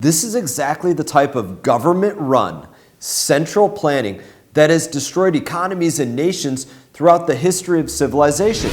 This is exactly the type of government-run, central planning that has destroyed economies and nations throughout the history of civilization.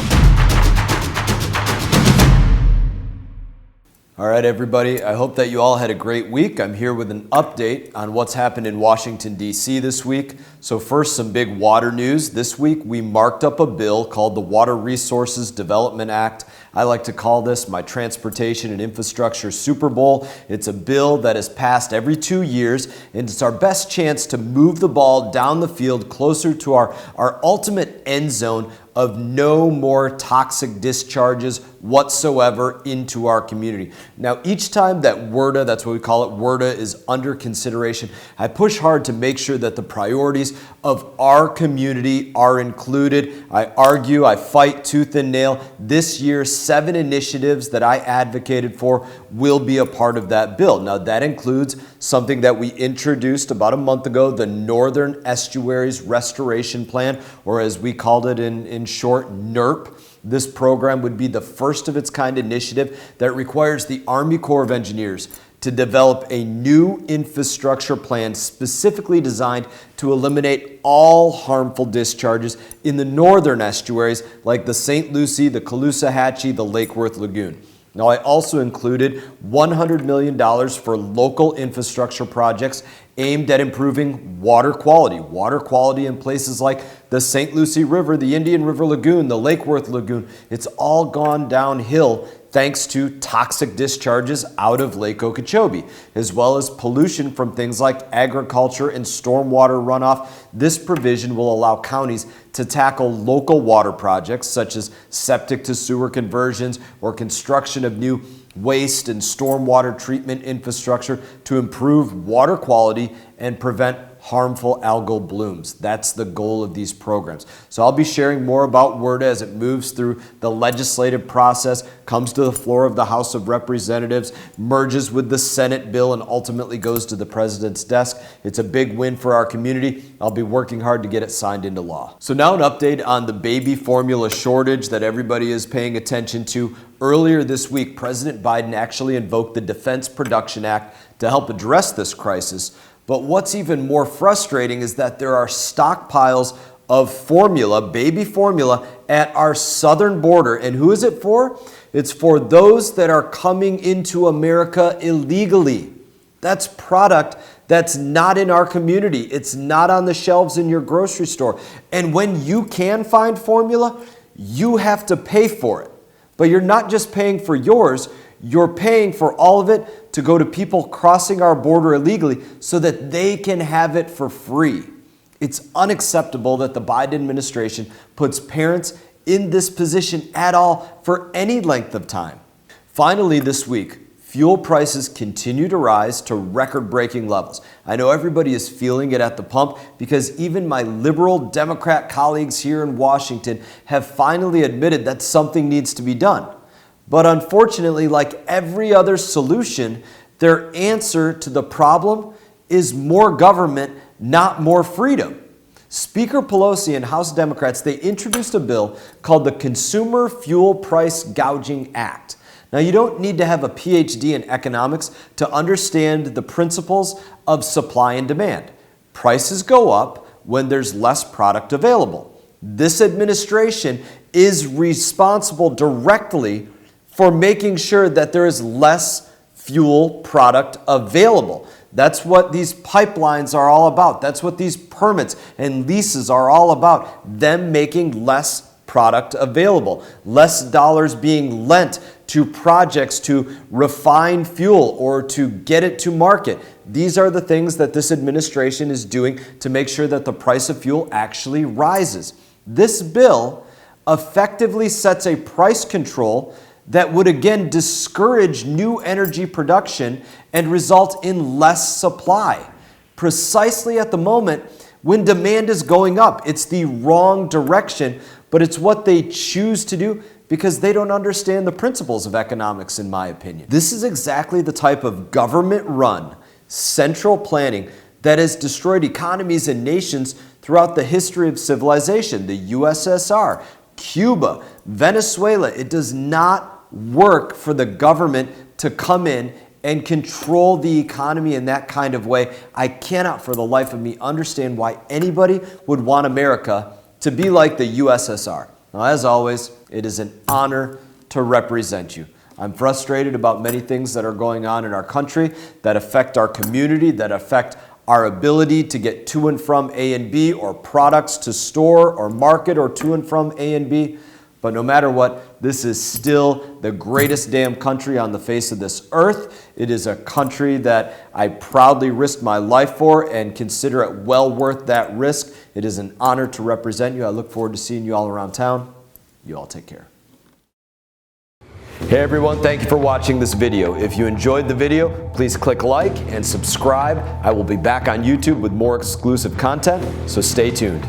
All right, everybody, I hope that you all had a great week. I'm here with an update on what's happened in Washington, D.C. this week. So first, some big water news. This week, we marked up a bill called the Water Resources Development Act. I like to call this my Transportation and Infrastructure Super Bowl. It's a bill that is passed every 2 years, and it's our best chance to move the ball down the field closer to our ultimate end zone of no more toxic discharges whatsoever into our community. Now, each time that Worda, that's what we call it, Worda, is under consideration, I push hard to make sure that the priorities of our community are included. I argue, I fight tooth and nail. This year, 7 initiatives that I advocated for will be a part of that bill. Now, that includes something that we introduced about a month ago, the Northern Estuaries Restoration Plan, or as we called it in short, NERP. This program would be the first of its kind initiative that requires the Army Corps of Engineers to develop a new infrastructure plan specifically designed to eliminate all harmful discharges in the northern estuaries like the St. Lucie, the Caloosahatchee, the Lake Worth Lagoon. Now, I also included $100 million for local infrastructure projects aimed at improving water quality in places like the St. Lucie River, the Indian River Lagoon, the Lake Worth Lagoon. It's all gone downhill thanks to toxic discharges out of Lake Okeechobee, as well as pollution from things like agriculture and stormwater runoff. This provision will allow counties to tackle local water projects such as septic to sewer conversions or construction of new waste and stormwater treatment infrastructure to improve water quality and prevent harmful algal blooms. That's the goal of these programs. So I'll be sharing more about Worda as it moves through the legislative process, comes to the floor of the House of Representatives, merges with the Senate bill, and ultimately goes to the President's desk. It's a big win for our community. I'll be working hard to get it signed into law. So now an update on the baby formula shortage that everybody is paying attention to. Earlier this week, President Biden actually invoked the Defense Production Act to help address this crisis. But what's even more frustrating is that there are stockpiles of formula, baby formula, at our southern border. And who is it for? It's for those that are coming into America illegally. That's product that's not in our community. It's not on the shelves in your grocery store. And when you can find formula, you have to pay for it. But you're not just paying for yours, you're paying for all of it to go to people crossing our border illegally so that they can have it for free. It's unacceptable that the Biden administration puts parents in this position at all for any length of time. Finally, this week, fuel prices continue to rise to record-breaking levels. I know everybody is feeling it at the pump because even my liberal Democrat colleagues here in Washington have finally admitted that something needs to be done. But unfortunately, like every other solution, their answer to the problem is more government, not more freedom. Speaker Pelosi and House Democrats, they introduced a bill called the Consumer Fuel Price Gouging Act. Now, you don't need to have a PhD in economics to understand the principles of supply and demand. Prices go up when there's less product available. This administration is responsible directly for making sure that there is less fuel product available. That's what these pipelines are all about. That's what these permits and leases are all about. Them making less product available, less dollars being lent to projects to refine fuel or to get it to market. These are the things that this administration is doing to make sure that the price of fuel actually rises. This bill effectively sets a price control that would again discourage new energy production and result in less supply. Precisely at the moment when demand is going up. It's the wrong direction, but it's what they choose to do because they don't understand the principles of economics, in my opinion. This is exactly the type of government-run, central planning that has destroyed economies and nations throughout the history of civilization. The USSR, Cuba, Venezuela. It does not work for the government to come in and control the economy in that kind of way, I cannot for the life of me understand why anybody would want America to be like the USSR. Now, as always, it is an honor to represent you. I'm frustrated about many things that are going on in our country that affect our community, that affect our ability to get to and from A and B, or products to store or market or to and from A and B. But no matter what, this is still the greatest damn country on the face of this earth. It is a country that I proudly risked my life for and consider it well worth that risk. It is an honor to represent you. I look forward to seeing you all around town. You all take care. Hey everyone, thank you for watching this video. If you enjoyed the video, please click like and subscribe. I will be back on YouTube with more exclusive content, so stay tuned.